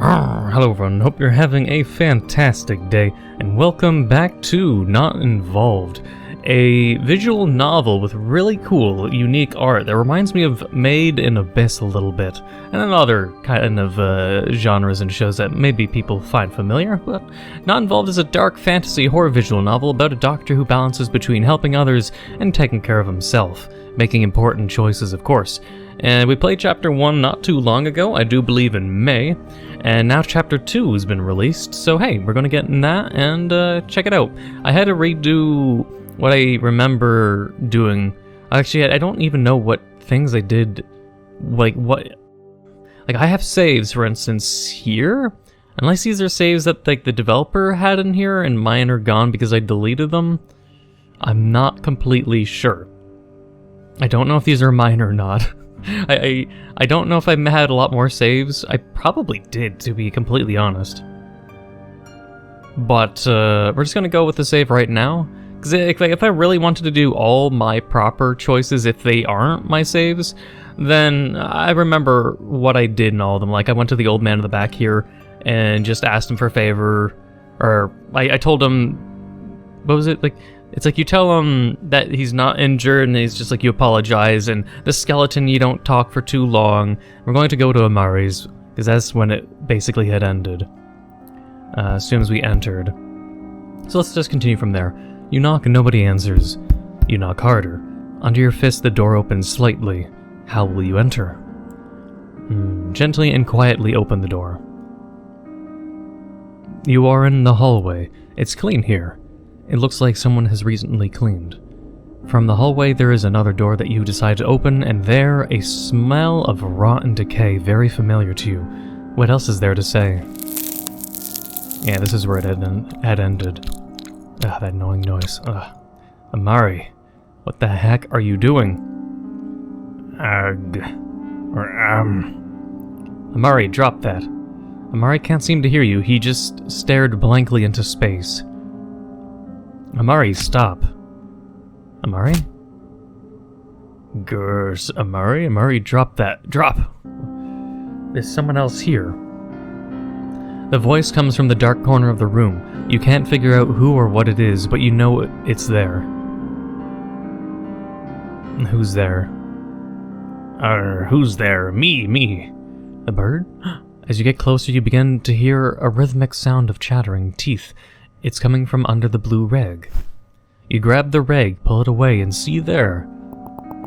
Hello everyone, hope you're having a fantastic day, and welcome back to Not Involved, a visual novel with really cool, unique art that reminds me of Made in Abyss a little bit, and other kind of genres and shows that maybe people find familiar, but Not Involved is a dark fantasy horror visual novel about a doctor who balances between helping others and taking care of himself, making important choices of course. And we played Chapter 1 not too long ago, I do believe in May, and now Chapter 2 has been released, so hey, we're gonna get in that and check it out. I had to redo what I remember doing. Actually, I don't even know what things I did, like I have saves, for instance, here, unless these are saves that like the developer had in here and mine are gone because I deleted them. I'm not completely sure. I don't know if these are mine or not. I don't know if I had a lot more saves. I probably did, to be completely honest. But we're just gonna go with the save right now. Because if I really wanted to do all my proper choices, if they aren't my saves, then I remember what I did in all of them. Like I went to the old man in the back here and just asked him for a favor, or I told him, what was it like? It's like you tell him that he's not injured and he's just like, you apologize, and the skeleton, you don't talk for too long. We're going to go to Amari's, because that's when it basically had ended. As soon as we entered. So let's just continue from there. You knock and nobody answers. You knock harder. Under your fist the door opens slightly. How will you enter? Gently and quietly open the door. You are in the hallway. It's clean here. It looks like someone has recently cleaned. From the hallway there is another door that you decide to open, and there a smell of rotten decay very familiar to you. What else is there to say? Yeah, this is where it had ended. That annoying noise. Amari, what the heck are you doing? Amari, drop that. Amari can't seem to hear you. He just stared blankly into space. Amari, stop. Amari? Gurs, Amari? Amari, drop that. Drop! There's someone else here. The voice comes from the dark corner of the room. You can't figure out who or what it is, but you know it's there. Who's there? Who's there? Me. The bird? As you get closer, you begin to hear a rhythmic sound of chattering teeth. It's coming from under the blue rag. You grab the rag, pull it away, and see there.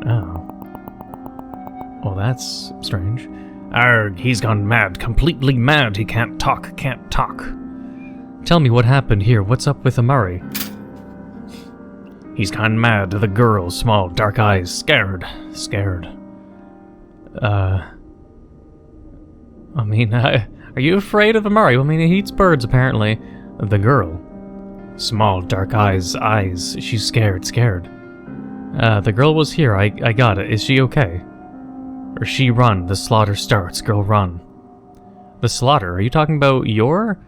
Oh. Well, that's strange. Arg, he's gone mad, completely mad. He can't talk. Tell me what happened here. What's up with Amari? He's gone mad. The girl, small, dark eyes, scared. I mean, are you afraid of Amari? I mean, he eats birds, apparently. The girl. Small, dark eyes, she's scared. The girl was here, I got it. Is she okay? Or she run, the slaughter starts, girl run. The slaughter? Are you talking about your?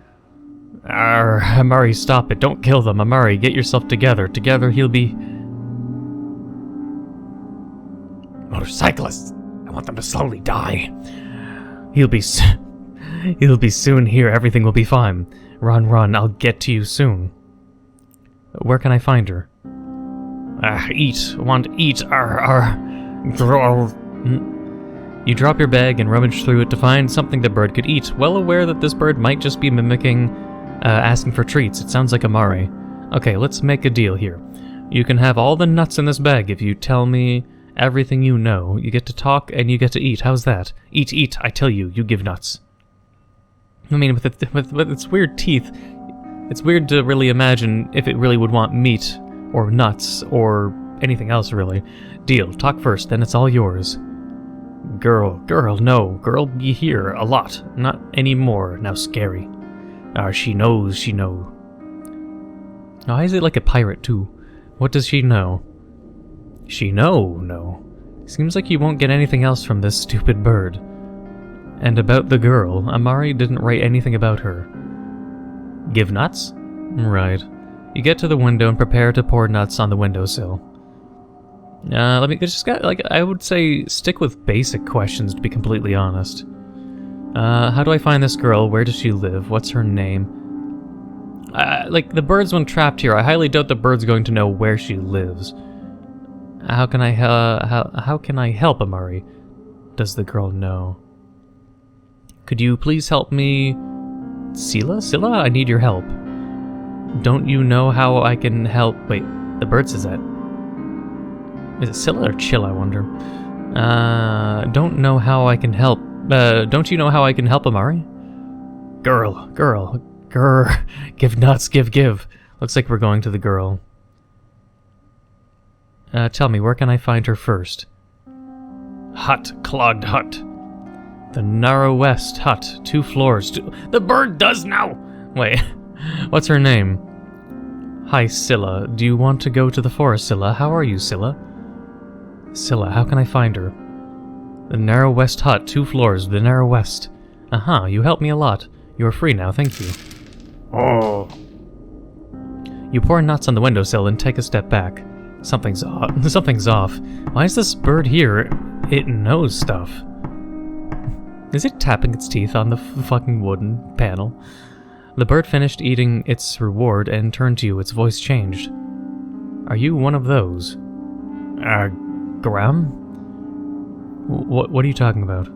Amari, stop it, don't kill them. Amari, get yourself together. Together he'll be... Motorcyclists! I want them to slowly die. He'll be soon here, everything will be fine. Run, I'll get to you soon. Where can I find her? Eat. Want to eat. You drop your bag and rummage through it to find something the bird could eat, well aware that this bird might just be mimicking, asking for treats. It sounds like Amari. Okay, let's make a deal here. You can have all the nuts in this bag if you tell me everything you know. You get to talk and you get to eat. How's that? Eat, I tell you. You give nuts. I mean, with its weird teeth, it's weird to really imagine if it really would want meat, or nuts, or anything else really. Deal, talk first, then it's all yours. Girl, no. Girl be here, a lot. Not anymore, now scary. She knows. Why is it like a pirate too? What does she know? She no. Seems like you won't get anything else from this stupid bird. And about the girl, Amari didn't write anything about her. Give nuts? Right. You get to the window and prepare to pour nuts on the windowsill. I would say stick with basic questions, to be completely honest. How do I find this girl? Where does she live? What's her name? Like, the bird's one trapped here. I highly doubt the bird's going to know where she lives. How can I help Amari? Does the girl know? Could you please help me? Scylla? Scylla? I need your help. Don't you know how I can help? Wait, the bird says that. Is it Scylla or Chill, I wonder? Don't know how I can help. Don't you know how I can help Amari? Girl. Give nuts, give. Looks like we're going to the girl. Tell me, where can I find her first? Hut, clogged hut. The narrow west hut, 2 floors. The bird does now! Wait, what's her name? Hi, Scylla. Do you want to go to the forest, Scylla? How are you, Scylla? Scylla, how can I find her? The narrow west hut, 2 floors, the narrow west. Aha, you helped me a lot. You are free now, thank you. Oh. You pour nuts on the windowsill and take a step back. Something's off. Why is this bird here? It knows stuff. Is it tapping its teeth on the fucking wooden panel? The bird finished eating its reward and turned to you. Its voice changed. Are you one of those? Graham? What are you talking about?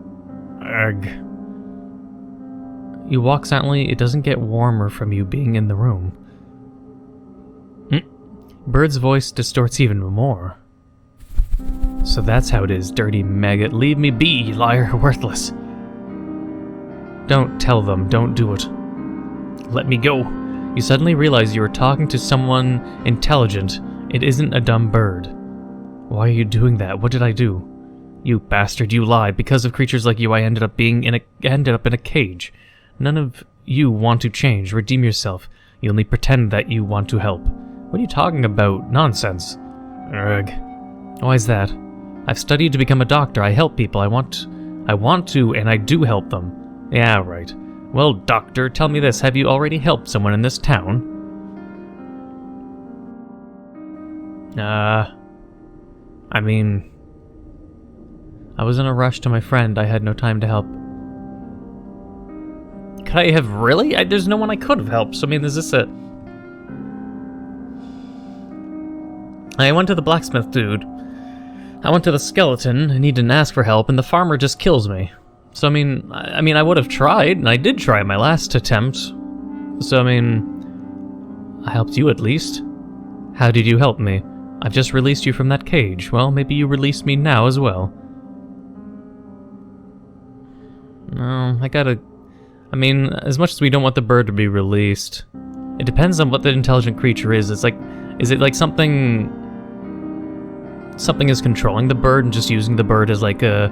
You walk silently. It doesn't get warmer from you being in the room. Bird's voice distorts even more. So that's how it is, dirty maggot. Leave me be, you liar, worthless. Don't tell them, don't do it. Let me go. You suddenly realize you are talking to someone intelligent. It isn't a dumb bird. Why are you doing that? What did I do? You bastard, you lied. Because of creatures like you, I ended up in a cage. None of you want to change. Redeem yourself. You only pretend that you want to help. What are you talking about? Nonsense. Ugh. Why is that? I've studied to become a doctor. I help people. I want to, and I do help them. Yeah, right. Well, doctor, tell me this. Have you already helped someone in this town? I mean, I was in a rush to my friend. I had no time to help. Could I have really? There's no one I could have helped. So, I mean, is this a... I went to the blacksmith dude. I went to the skeleton, and he didn't ask for help, and the farmer just kills me. So, I mean, I would have tried, and I did try my last attempt. So, I mean, I helped you at least. How did you help me? I've just released you from that cage. Well, maybe you release me now as well. No, I mean, as much as we don't want the bird to be released, it depends on what the intelligent creature is. It's like, is it like something is controlling the bird and just using the bird as like a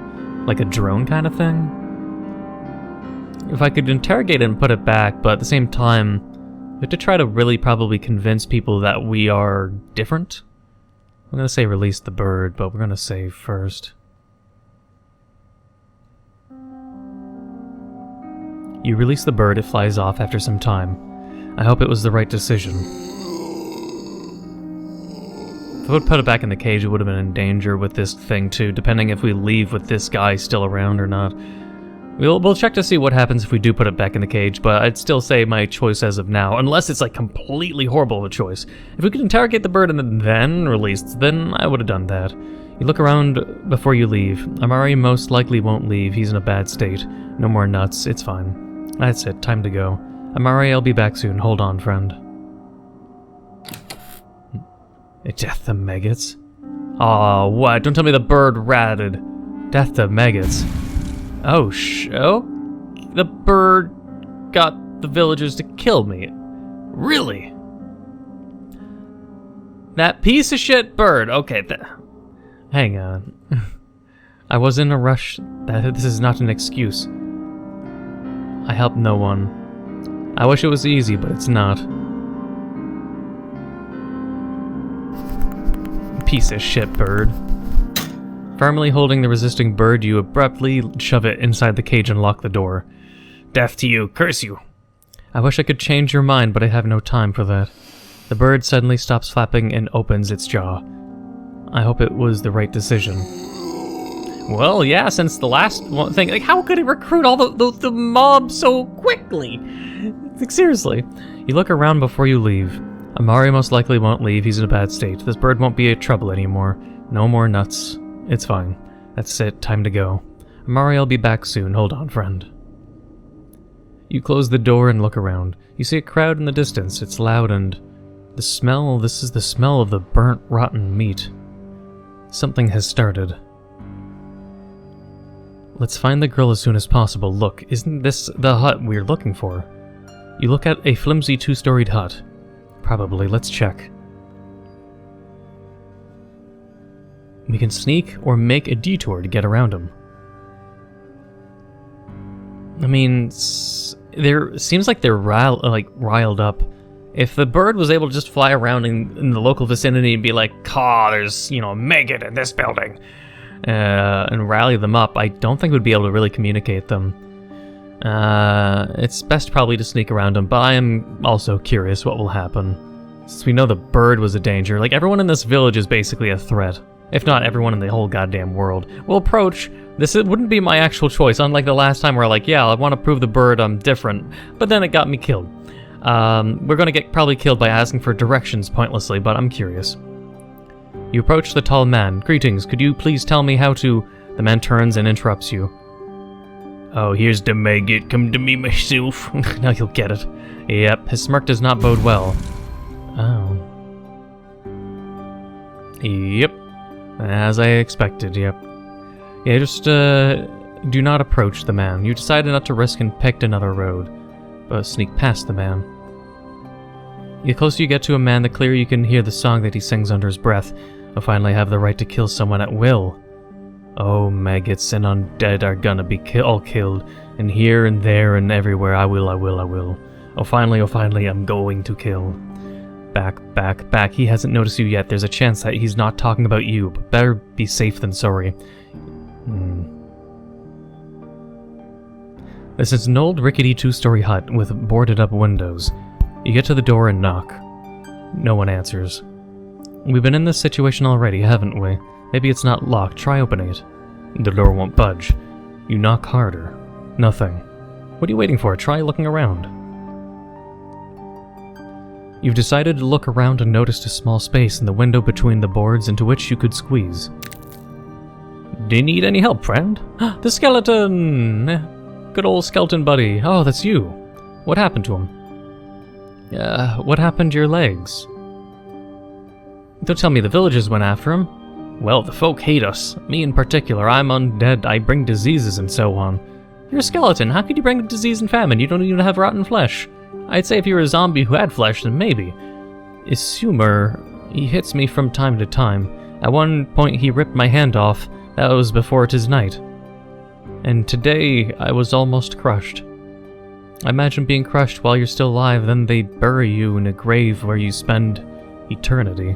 drone kind of thing? If I could interrogate it and put it back, but at the same time, we have to try to really probably convince people that we are different. I'm gonna say release the bird, but we're gonna save first. You release the bird, it flies off after some time. I hope it was the right decision. If I would put it back in the cage, it would have been in danger with this thing too, depending if we leave with this guy still around or not. We'll check to see what happens if we do put it back in the cage, but I'd still say my choice as of now, unless it's like completely horrible of a choice. If we could interrogate the bird and then release, then I would have done that. You look around before you leave. Amari most likely won't leave, he's in a bad state. No more nuts, it's fine. That's it, time to go. Amari, I'll be back soon, hold on, friend. Death to maggots. Aw, what? Don't tell me the bird ratted. Death to maggots. Oh, the bird got the villagers to kill me. Really? That piece of shit bird. Okay, hang on. I was in a rush. This is not an excuse. I helped no one. I wish it was easy, but it's not. Piece of shit bird. Firmly holding the resisting bird, you abruptly shove it inside the cage and lock the door. Death to you, curse you. I wish I could change your mind, but I have no time for that. The bird suddenly stops flapping and opens its jaw. I hope it was the right decision. Well, yeah, since the last one thing, like, how could he recruit all the mob so quickly? Like, seriously. You look around before you leave. Amari most likely won't leave, he's in a bad state. This bird won't be a trouble anymore. No more nuts. It's fine. That's it, time to go. Amari, I'll be back soon. Hold on, friend. You close the door and look around. You see a crowd in the distance. It's loud and... this is the smell of the burnt, rotten meat. Something has started. Let's find the girl as soon as possible. Look, isn't this the hut we're looking for? You look at a flimsy two-storied hut. Probably. Let's check. We can sneak or make a detour to get around him. I mean, seems like they're riled up. If the bird was able to just fly around in the local vicinity and be like, there's, a maggot in this building, and rally them up, I don't think we'd be able to really communicate them. It's best probably to sneak around them, but I am also curious what will happen. Since we know the bird was a danger, like, everyone in this village is basically a threat. If not everyone in the whole goddamn world. We'll approach. This wouldn't be my actual choice, unlike the last time where like, yeah, I want to prove the bird I'm different, but then it got me killed. We're gonna get probably killed by asking for directions pointlessly, but I'm curious. You approach the tall man. Greetings, could you please tell me how to... The man turns and interrupts you. Oh, here's the maggot. Come to me myself. Now you'll get it. Yep, his smirk does not bode well. Oh. Yep. As I expected, yep. Yeah, just, do not approach the man. You decided not to risk and picked another road, but sneak past the man. The closer you get to a man, the clearer you can hear the song that he sings under his breath. You'll finally have the right to kill someone at will. Oh, maggots and undead are gonna be all killed, and here and there and everywhere, I will. Oh, finally, I'm going to kill. Back. He hasn't noticed you yet. There's a chance that he's not talking about you, but better be safe than sorry. This is an old rickety two-story hut with boarded-up windows. You get to the door and knock. No one answers. We've been in this situation already, haven't we? Maybe it's not locked. Try opening it. The door won't budge. You knock harder. Nothing. What are you waiting for? Try looking around. You've decided to look around and noticed a small space in the window between the boards into which you could squeeze. Do you need any help, friend? The skeleton! Good old skeleton buddy. Oh, that's you. What happened to him? What happened to your legs? Don't tell me the villagers went after him. Well, the folk hate us. Me in particular. I'm undead. I bring diseases and so on. You're a skeleton. How could you bring disease and famine? You don't even have rotten flesh. I'd say if you were a zombie who had flesh, then maybe. Isumer, he hits me from time to time. At one point he ripped my hand off. That was before 'tis night. And today I was almost crushed. I imagine being crushed while you're still alive, then they bury you in a grave where you spend eternity.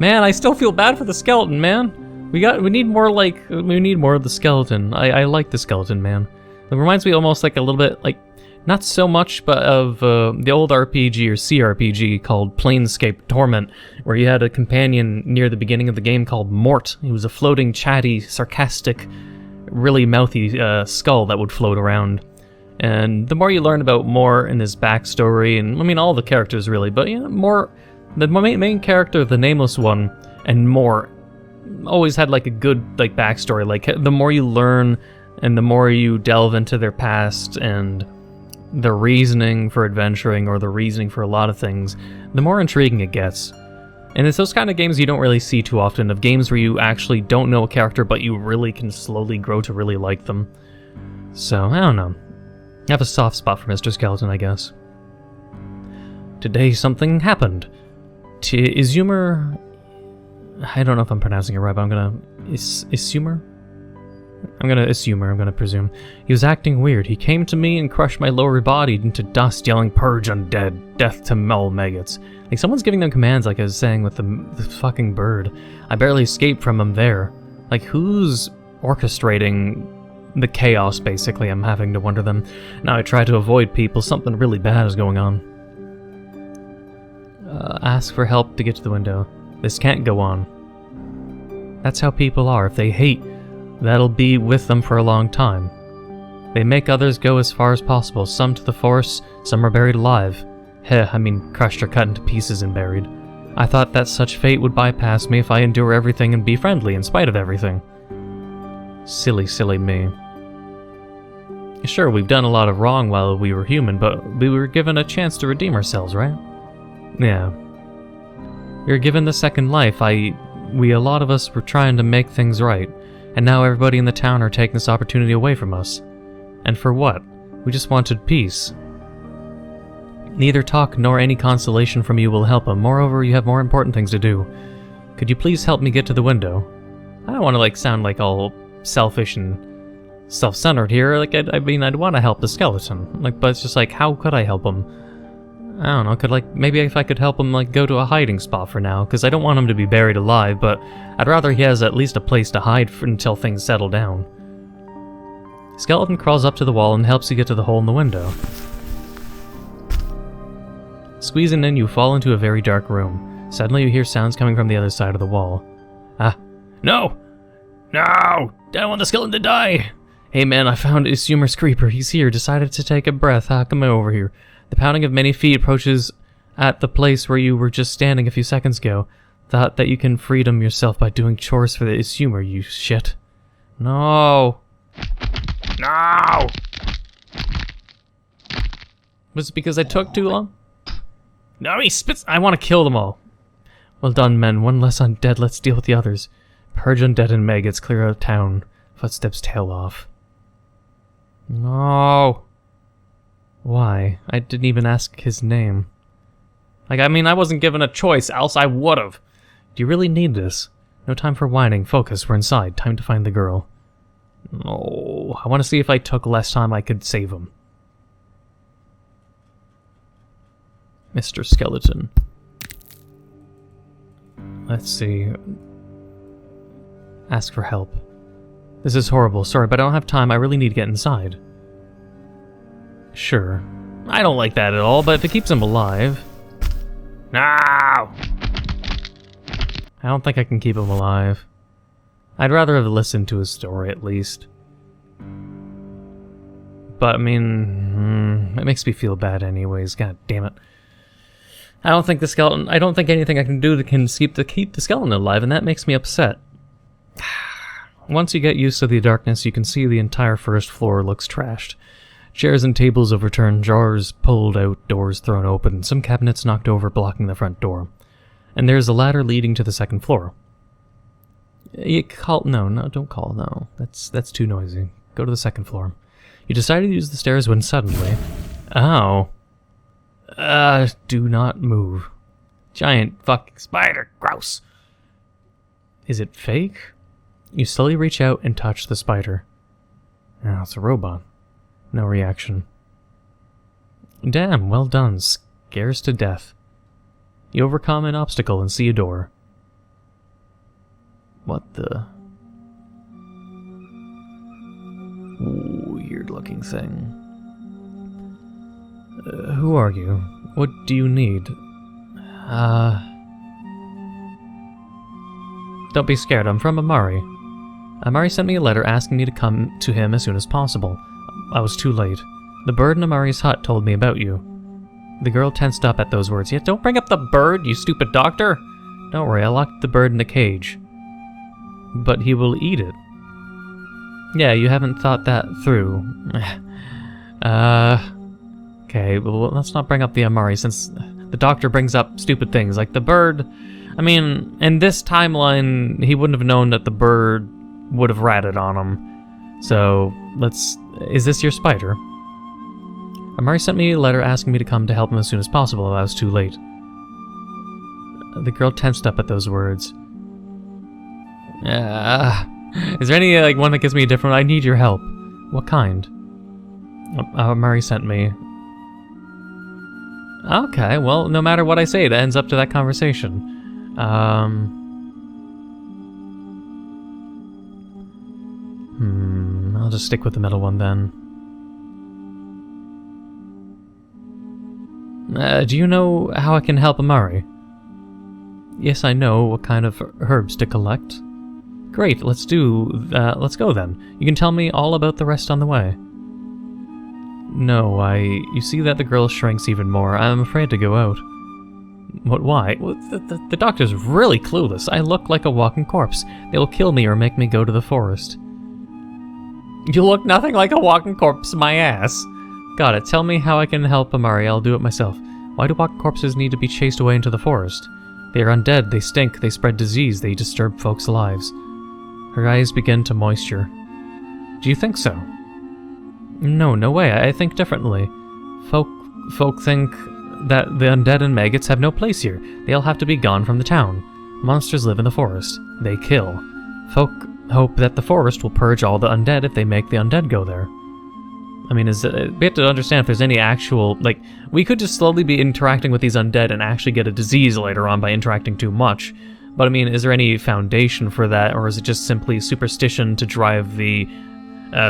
Man, I still feel bad for the skeleton, man. We need more of the skeleton. I like the skeleton, man. It reminds me almost like a little bit like, not so much, but of the old RPG or CRPG called Planescape Torment, where you had a companion near the beginning of the game called Mort. He was a floating, chatty, sarcastic, really mouthy skull that would float around. And the more you learn about Mort and his backstory, and I mean all the characters really, but you know, Mort, the main character, the nameless one, and Mort always had like a good like backstory. Like the more you learn and the more you delve into their past and the reasoning for adventuring or the reasoning for a lot of things, the more intriguing it gets. And it's those kind of games you don't really see too often, of games where you actually don't know a character but you really can slowly grow to really like them. So, I don't know. I have a soft spot for Mr. Skeleton, I guess. Today something happened. Izumer... I don't know if I'm pronouncing it right, but I'm gonna... Isumer? I'm gonna presume. He was acting weird. He came to me and crushed my lower body into dust, yelling, "Purge undead, death to all maggots." Like someone's giving them commands like I was saying with the fucking bird. I barely escaped from him there. Like who's orchestrating the chaos, basically? I'm having to wonder them. Now I try to avoid people. Something really bad is going on. Ask for help to get to the window. This can't go on. That's how people are. If they hate, that'll be with them for a long time. They make others go as far as possible, some to the forest, some are buried alive. Crushed or cut into pieces and buried. I thought that such fate would bypass me if I endure everything and be friendly in spite of everything. Silly, silly me. Sure, we've done a lot of wrong while we were human, but we were given a chance to redeem ourselves, right? Yeah. We were given the second life. A lot of us were trying to make things right, and now everybody in the town are taking this opportunity away from us. And for what? We just wanted peace. Neither talk nor any consolation from you will help him. Moreover, you have more important things to do. Could you please help me get to the window? I don't want to sound like all selfish and self-centered here. I'd want to help the skeleton. But it's just how could I help him? I don't know, maybe if I could help him go to a hiding spot for now, because I don't want him to be buried alive, but I'd rather he has at least a place to hide until things settle down. Skeleton crawls up to the wall and helps you get to the hole in the window. Squeezing in, you fall into a very dark room. Suddenly you hear sounds coming from the other side of the wall. No! No! I don't want the skeleton to die! Hey man, I found Isumer's creeper. He's here. Decided to take a breath. Come over here. The pounding of many feet approaches at the place where you were just standing a few seconds ago. Thought that you can freedom yourself by doing chores for the Isumer, you shit. No! No! Was it because I took too long? No, he spits. I want to kill them all. Well done, men. One less undead. Let's deal with the others. Purge undead and maggots. Clear out of town. Footsteps tail off. No. Why? I didn't even ask his name. I wasn't given a choice, else I would've. Do you really need this? No time for whining. Focus. We're inside. Time to find the girl. No. I want to see if I took less time I could save him. Mr. Skeleton. Let's see. Ask for help. This is horrible. Sorry, but I don't have time. I really need to get inside. Sure. I don't like that at all, but if it keeps him alive... No! I don't think I can keep him alive. I'd rather have listened to his story, at least. But, it makes me feel bad anyways. God damn it. I don't think anything I can do can keep the skeleton alive, and that makes me upset. Once you get used to the darkness, you can see the entire first floor looks trashed. Chairs and tables overturned, drawers pulled out, doors thrown open, some cabinets knocked over, blocking the front door. And there's a ladder leading to the second floor. No, don't call, no. That's too noisy. Go to the second floor. You decided to use the stairs when suddenly... Oh. Do not move. Giant fucking spider. Gross. Is it fake? You slowly reach out and touch the spider. Oh, it's a robot. No reaction. Damn, well done. Scares to death. You overcome an obstacle and see a door. What the... weird looking thing. Who are you? What do you need? Don't be scared, I'm from Amari. Amari sent me a letter asking me to come to him as soon as possible. I was too late. The bird in Amari's hut told me about you. The girl tensed up at those words. Yeah, don't bring up the bird, you stupid doctor! Don't worry, I locked the bird in a cage. But he will eat it. Yeah, you haven't thought that through. Okay, well, let's not bring up the Amari, since the doctor brings up stupid things, like the bird. In this timeline, he wouldn't have known that the bird would have ratted on him. So, is this your spider? Amari sent me a letter asking me to come to help him as soon as possible, I was too late. The girl tensed up at those words. Is there any, one that gives me a different... I need your help. What kind? Amari sent me... Okay, well, no matter what I say, it ends up to that conversation. I'll just stick with the middle one then. Do you know how I can help Amari? Yes, I know what kind of herbs to collect. Great, let's go then. You can tell me all about the rest on the way. No, you see that the girl shrinks even more. I'm afraid to go out. What, why? Well, the doctor's really clueless. I look like a walking corpse. They will kill me or make me go to the forest. You look nothing like a walking corpse, my ass. Got it. Tell me how I can help Amari. I'll do it myself. Why do walking corpses need to be chased away into the forest? They are undead, they stink, they spread disease, they disturb folks' lives. Her eyes begin to moisture. Do you think so? No way. I think differently. Folk think that the undead and maggots have no place here. They all have to be gone from the town. Monsters live in the forest. They kill. Folk hope that the forest will purge all the undead if they make the undead go there. I mean, we have to understand if there's any actual, like, we could just slowly be interacting with these undead and actually get a disease later on by interacting too much. But I mean, is there any foundation for that, or is it just simply superstition to drive the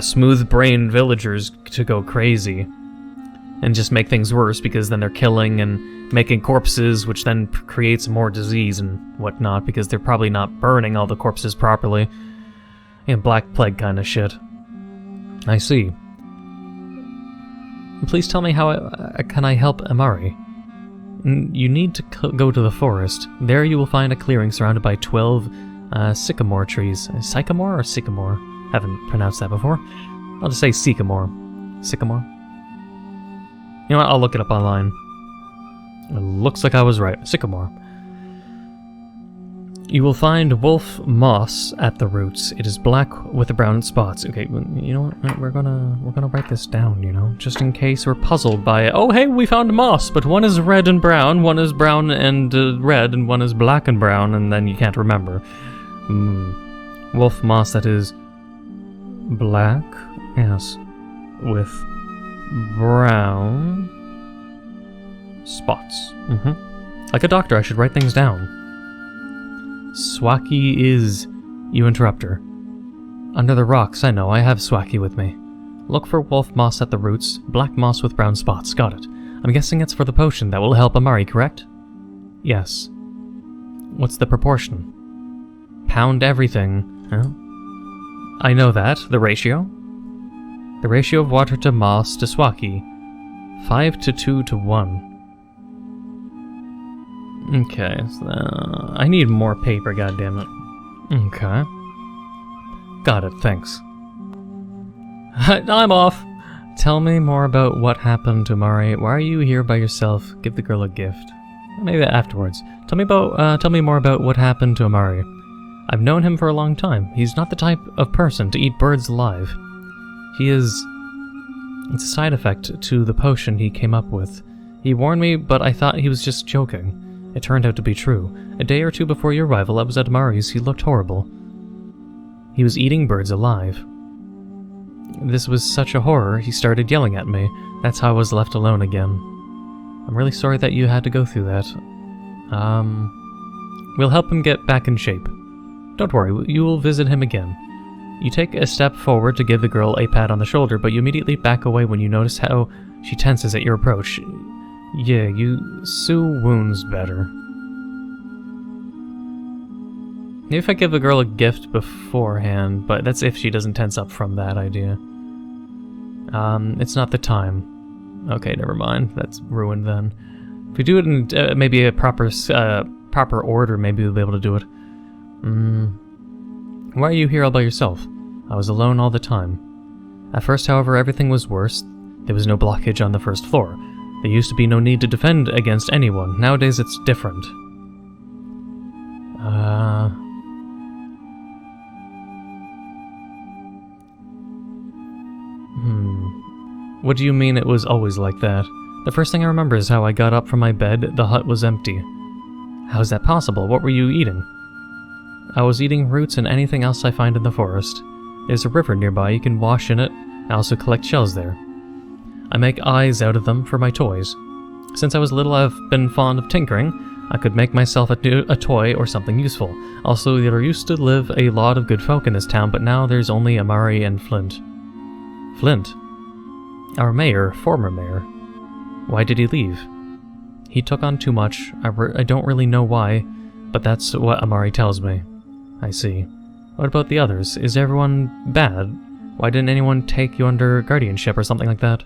smooth-brained villagers to go crazy? And just make things worse, because then they're killing and making corpses, which then creates more disease and whatnot, because they're probably not burning all the corpses properly. Yeah, Black Plague kind of shit. I see. Please tell me how can I help Amari? You need to go to the forest. There you will find a clearing surrounded by 12 sycamore trees. Sycamore or sycamore? Haven't pronounced that before. I'll just say sycamore. Sycamore? You know what? I'll look it up online. It looks like I was right. Sycamore. You will find wolf moss at the roots. It is black with brown spots. Okay, you know what? We're gonna write this down, you know, just in case we're puzzled by it. Oh, hey, we found moss, but one is red and brown, one is brown and red, and one is black and brown, and then you can't remember. Wolf moss that is black, yes, with brown spots. Like a doctor, I should write things down. Swaki is... You interrupt her. Under the rocks, I know, I have Swaki with me. Look for wolf moss at the roots, black moss with brown spots, got it. I'm guessing it's for the potion that will help Amari, correct? Yes. What's the proportion? Pound everything, huh? I know that. The ratio? The ratio of water to moss to Swaki. 5 to 2 to 1. Okay, so I need more paper, goddammit. Okay. Got it, thanks. I'm off! Tell me more about what happened to Mari. Why are you here by yourself? Give the girl a gift. Maybe afterwards. Tell me more about what happened to Amari. I've known him for a long time. He's not the type of person to eat birds alive. It's a side effect to the potion he came up with. He warned me, but I thought he was just joking. It turned out to be true. A day or two before your arrival, I was at Amari's. He looked horrible. He was eating birds alive. This was such a horror, he started yelling at me. That's how I was left alone again. I'm really sorry that you had to go through that. We'll help him get back in shape. Don't worry, you will visit him again. You take a step forward to give the girl a pat on the shoulder, but you immediately back away when you notice how she tenses at your approach. Yeah, you sew wounds better. Maybe if I give the girl a gift beforehand, but that's if she doesn't tense up from that idea. It's not the time. Okay, never mind. That's ruined then. If we do it in maybe a proper order, maybe we'll be able to do it. Why are you here all by yourself? I was alone all the time. At first, however, everything was worse. There was no blockage on the first floor. There used to be no need to defend against anyone. Nowadays, it's different. What do you mean it was always like that? The first thing I remember is how I got up from my bed, the hut was empty. How is that possible? What were you eating? I was eating roots and anything else I find in the forest. There's a river nearby, you can wash in it. I also collect shells there. I make eyes out of them for my toys. Since I was little, I've been fond of tinkering. I could make myself a toy or something useful. Also, there used to live a lot of good folk in this town, but now there's only Amari and Flint. Flint? Our mayor, former mayor. Why did he leave? He took on too much. I don't really know why, but that's what Amari tells me. I see. What about the others? Is everyone bad? Why didn't anyone take you under guardianship or something like that?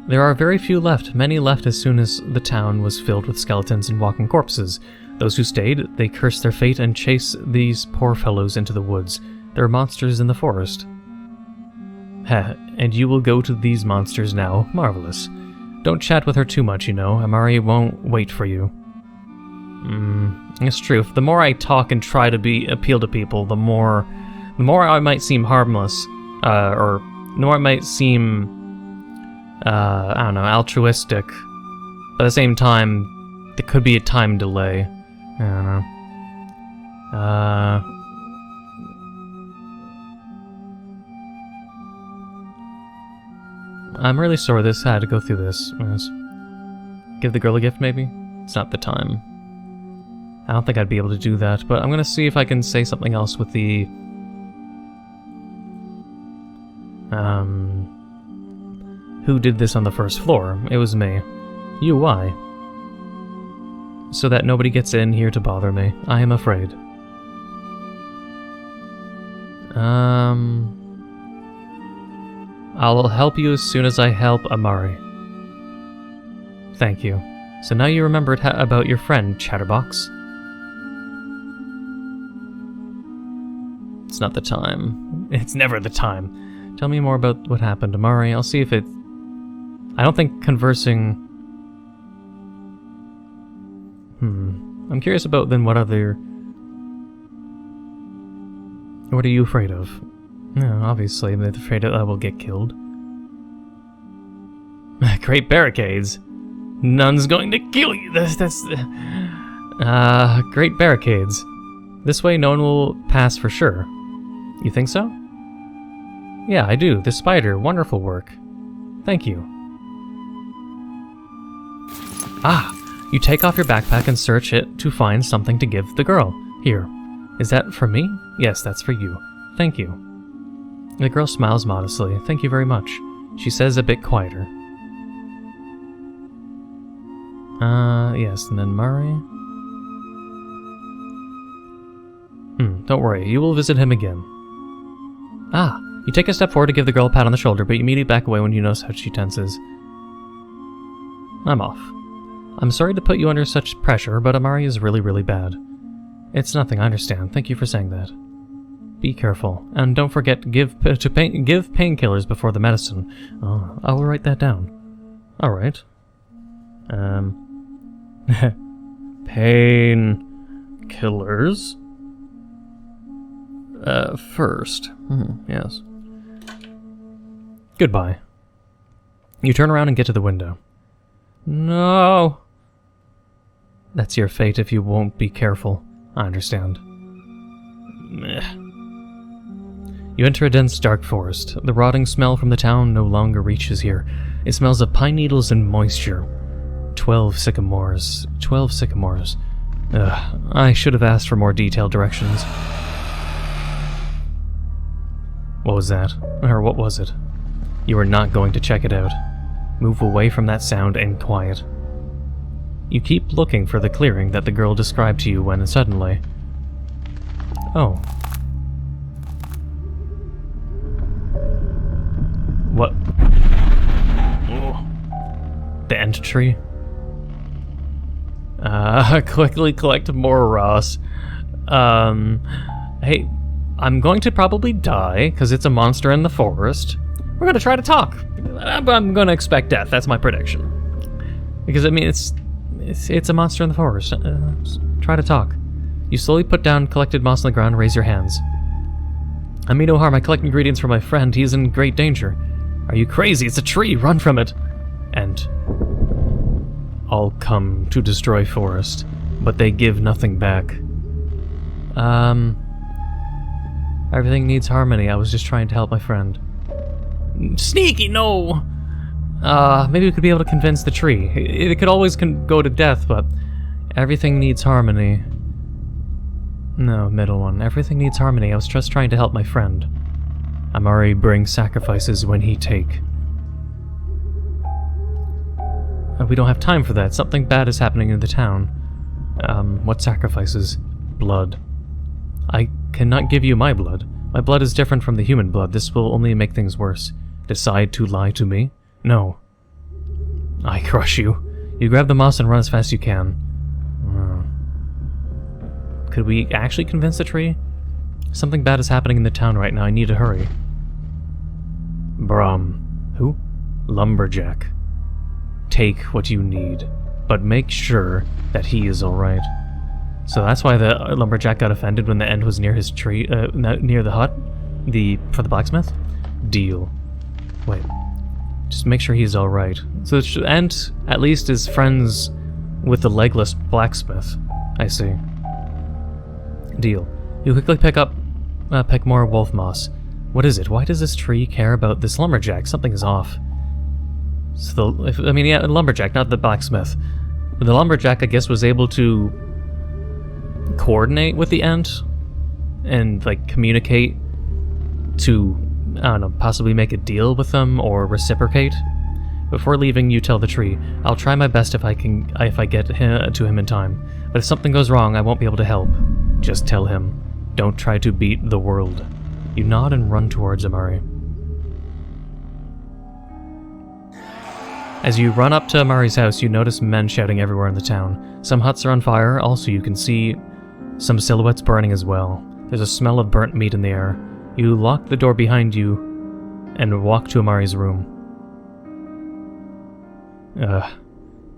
There are very few left. Many left as soon as the town was filled with skeletons and walking corpses. Those who stayed, they curse their fate and chase these poor fellows into the woods. There are monsters in the forest. Heh, and you will go to these monsters now. Marvelous. Don't chat with her too much, you know. Amari won't wait for you. It's true. The more I talk and try to appeal to people, the more I might seem harmless, or the more I might seem, I don't know, altruistic. But at the same time, there could be a time delay. I don't know. I'm really sorry this had to go through this. Give the girl a gift, maybe? It's not the time. I don't think I'd be able to do that, but I'm gonna see if I can say something else with the... Who did this on the first floor? It was me. You, why? So that nobody gets in here to bother me. I am afraid. I'll help you as soon as I help Amari. Thank you. So now you remembered about your friend, Chatterbox. It's not the time. It's never the time. Tell me more about what happened, Amari. I'll see if it... I don't think conversing... I'm curious about then what other... What are you afraid of? No, obviously, I'm afraid I will get killed. Great barricades. None's going to kill you. Great barricades. This way no one will pass for sure. You think so? Yeah, I do. The spider. Wonderful work. Thank you. Ah! You take off your backpack and search it to find something to give the girl. Here. Is that for me? Yes, that's for you. Thank you. The girl smiles modestly. Thank you very much. She says a bit quieter. Yes, and then Murray... don't worry, you will visit him again. Ah, you take a step forward to give the girl a pat on the shoulder, but you immediately back away when you notice how she tenses. I'm off. I'm sorry to put you under such pressure, but Amari is really, really bad. It's nothing, I understand. Thank you for saying that. Be careful, and don't forget to give painkillers before the medicine. Oh, I will write that down. Alright. Painkillers? First. Yes. Goodbye. You turn around and get to the window. No! That's your fate if you won't be careful. I understand. You enter a dense, dark forest. The rotting smell from the town no longer reaches here. It smells of pine needles and moisture. 12 sycamores. 12 sycamores. I should have asked for more detailed directions. What was that? Or what was it? You are not going to check it out. Move away from that sound and quiet. You keep looking for the clearing that the girl described to you when suddenly... Oh. What? Oh. The end tree? Quickly collect more Ross. Hey, I'm going to probably die, because it's a monster in the forest. We're going to try to talk. I'm going to expect death, that's my prediction. Because, I mean, it's a monster in the forest. Try to talk. You slowly put down collected moss on the ground and raise your hands. I mean no harm, I collect ingredients for my friend. He is in great danger. Are you crazy? It's a tree! Run from it! And... I'll come to destroy forest, but they give nothing back. Everything needs harmony. I was just trying to help my friend. Sneaky, no! Maybe we could be able to convince the tree. It could always go to death, but everything needs harmony. No, middle one. Everything needs harmony. I was just trying to help my friend. Amari brings sacrifices when he take. We don't have time for that. Something bad is happening in the town. What sacrifices? Blood. I cannot give you my blood. My blood is different from the human blood. This will only make things worse. Decide to lie to me? No. I crush you. You grab the moss and run as fast as you can. Could we actually convince the tree? Something bad is happening in the town right now. I need to hurry. Brum. Who? Lumberjack. Take what you need, but make sure that he is alright. So that's why the lumberjack got offended when the end was near his tree, near the hut? For the blacksmith? Deal. Wait. Just make sure he's alright. So Ant at least is friends with the legless blacksmith. I see. Deal. You quickly pick more wolf moss. What is it? Why does this tree care about this lumberjack? Something is off. So lumberjack, not the blacksmith. The lumberjack, I guess, was able to coordinate with the ant and, like, communicate to, I don't know, possibly make a deal with them or reciprocate. Before leaving, you tell the tree, I'll try my best if I get to him in time. But if something goes wrong, I won't be able to help. Just tell him. Don't try to beat the world. You nod and run towards Amari. As you run up to Amari's house, you notice men shouting everywhere in the town. Some huts are on fire, also you can see some silhouettes burning as well. There's a smell of burnt meat in the air. You lock the door behind you and walk to Amari's room.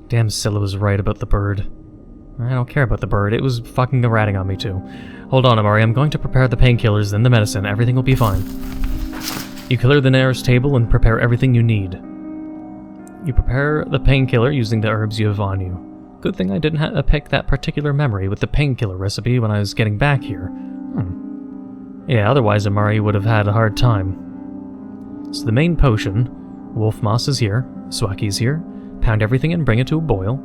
Damn Scylla was right about the bird. I don't care about the bird, it was fucking ratting on me too. Hold on, Amari, I'm going to prepare the painkillers, then the medicine. Everything will be fine. You clear the nearest table and prepare everything you need. You prepare the painkiller using the herbs you have on you. Good thing I didn't pick that particular memory with the painkiller recipe when I was getting back here. Yeah, otherwise Amari would have had a hard time. So the main potion, wolf moss is here, Swaki is here. Pound everything and bring it to a boil.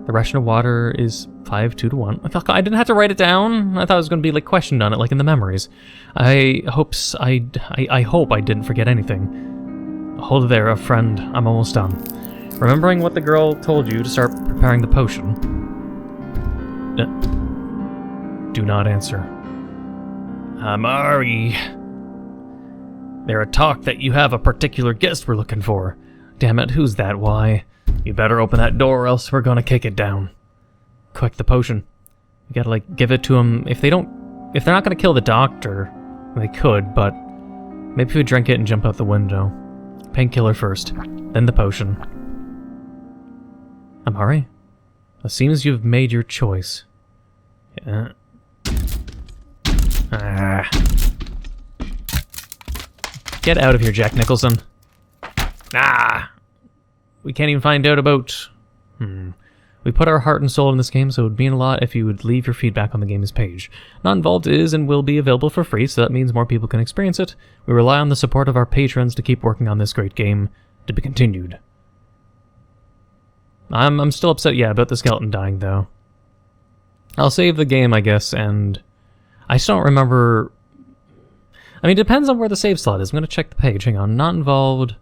The ration of water is 5-2-1. I didn't have to write it down. I thought I was going to be like questioned on it, like in the memories. I hope I didn't forget anything. Hold there, a friend. I'm almost done. Remembering what the girl told you to start preparing the potion. Do not answer. Amari. There are talk that you have a particular guest we're looking for. Damn it, who's that? Why? You better open that door or else we're gonna kick it down. Quick, the potion. You gotta, like, give it to them. If they're not gonna kill the doctor, they could, but maybe if we drink it and jump out the window. Painkiller first, then the potion. Amari? It seems you've made your choice. Yeah. Get out of here, Jack Nicholson. We can't even find out about... We put our heart and soul in this game, so it would mean a lot if you would leave your feedback on the game's page. Not Involved is and will be available for free, so that means more people can experience it. We rely on the support of our patrons to keep working on this great game, to be continued. I'm still upset, yeah, about the skeleton dying, though. I'll save the game, I guess, and... I still don't remember... I mean, it depends on where the save slot is. I'm gonna check the page. Hang on. Not Involved...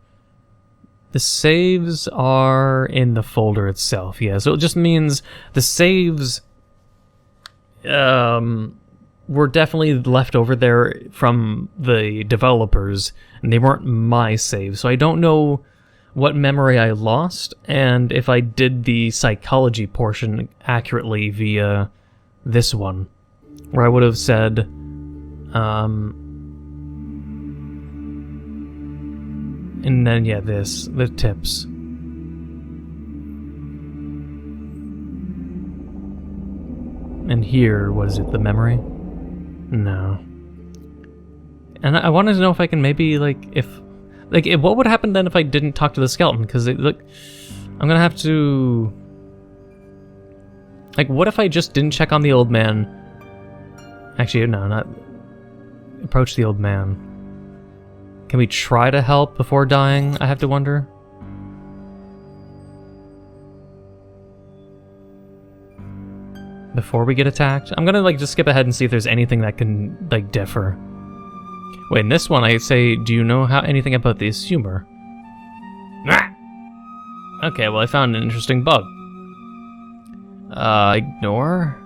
The saves are in the folder itself, yeah. So it just means the saves were definitely left over there from the developers, and they weren't my saves. So I don't know what memory I lost, and if I did the psychology portion accurately via this one, where I would have said... And then, yeah, the tips. And here, what is it, the memory? No. And I wanted to know if I can maybe, what would happen then if I didn't talk to the skeleton? Because, look, I'm gonna have to... Like, what if I just didn't check on the old man? Actually, no, not... Approach the old man. Can we try to help before dying, I have to wonder? Before we get attacked? I'm gonna, just skip ahead and see if there's anything that can, differ. Wait, in this one I say, do you know anything about the assumer? Okay, well I found an interesting bug. Ignore?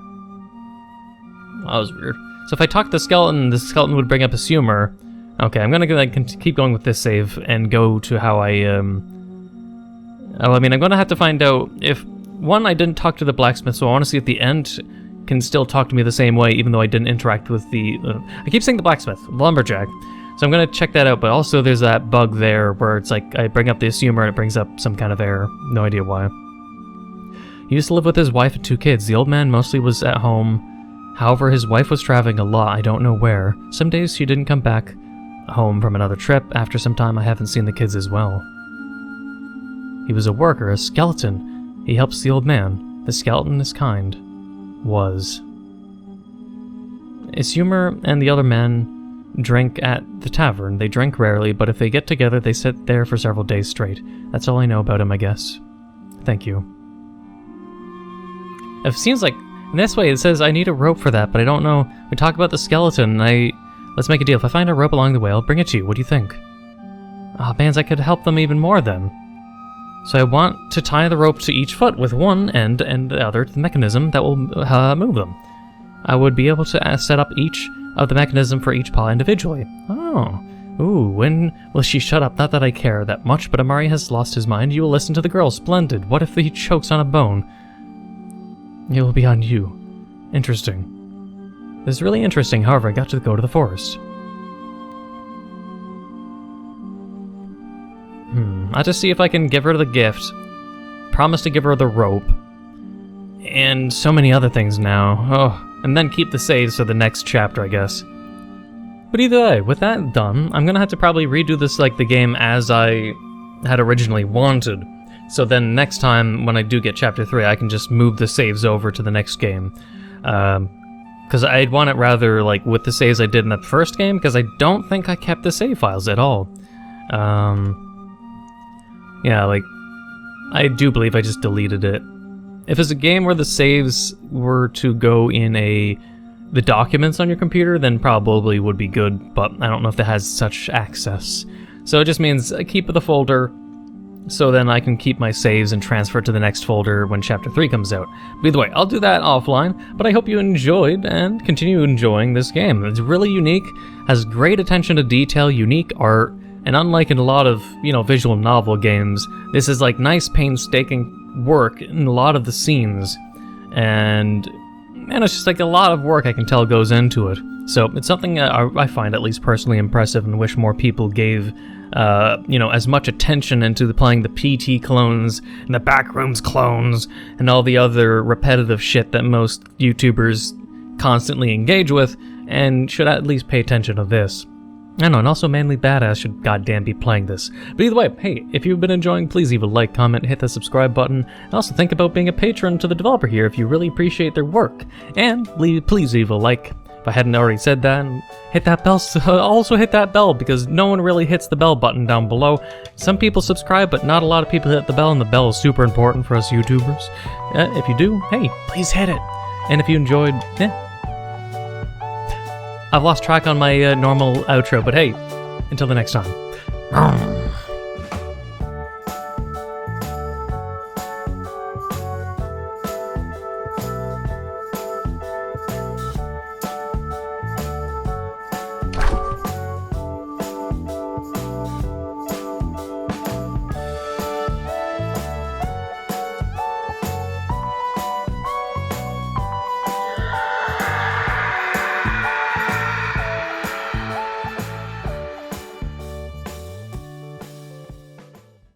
That was weird. So if I talk to the skeleton would bring up his humor. Okay, I'm gonna keep going with this save and go to how I, Oh, I mean, I'm gonna have to find out if... One, I didn't talk to the blacksmith, so I want to see if the Ent can still talk to me the same way, even though I didn't interact with the... I keep saying the blacksmith, lumberjack. So I'm gonna check that out, but also there's that bug there where it's like, I bring up the assumer and it brings up some kind of error. No idea why. He used to live with his wife and 2 kids. The old man mostly was at home. However, his wife was traveling a lot, I don't know where. Some days she didn't come back home from another trip. After some time, I haven't seen the kids as well. He was a worker, a skeleton. He helps the old man. The skeleton is kind. Was. Isumer and the other men drink at the tavern. They drink rarely, but if they get together, they sit there for several days straight. That's all I know about him, I guess. Thank you. It seems like, in this way, it says I need a rope for that, but I don't know. We talk about the skeleton, Let's make a deal. If I find a rope along the way, I'll bring it to you. What do you think? Ah, bands, I could help them even more then. So I want to tie the rope to each foot with one end and the other to the mechanism that will move them. I would be able to set up each of the mechanism for each paw individually. Oh. Ooh, when will she shut up? Not that I care that much, but Amari has lost his mind. You will listen to the girl. Splendid. What if he chokes on a bone? It will be on you. Interesting. This is really interesting, however, I got to go to the forest. I'll just see if I can give her the gift. Promise to give her the rope. And so many other things now. Oh, and then keep the saves for the next chapter, I guess. But either way, with that done, I'm gonna have to probably redo this like the game as I had originally wanted. So then next time, when I do get chapter 3, I can just move the saves over to the next game. Because I'd want it rather like with the saves I did in the first game, because I don't think I kept the save files at all. Yeah, like, I do believe I just deleted it. If it's a game where the saves were to go in the documents on your computer, then probably would be good, but I don't know if that has such access. So it just means I keep the folder, so then I can keep my saves and transfer to the next folder when Chapter 3 comes out. But either way, I'll do that offline, but I hope you enjoyed and continue enjoying this game. It's really unique, has great attention to detail, unique art, and unlike in a lot of, visual novel games, this is like nice painstaking work in a lot of the scenes. And it's just like a lot of work I can tell goes into it. So it's something I find at least personally impressive and wish more people gave, as much attention into playing the PT clones and the Backrooms clones and all the other repetitive shit that most YouTubers constantly engage with, and should at least pay attention to this. I know, and also Manly Badass should goddamn be playing this. But either way, hey, if you've been enjoying, please leave a like, comment, hit the subscribe button, and also think about being a patron to the developer here if you really appreciate their work. And please leave a like, if I hadn't already said that, and hit that bell, also hit that bell, because no one really hits the bell button down below. Some people subscribe, but not a lot of people hit the bell, and the bell is super important for us YouTubers. If you do, hey, please hit it. And if you enjoyed, I've lost track on my normal outro, but hey, until the next time.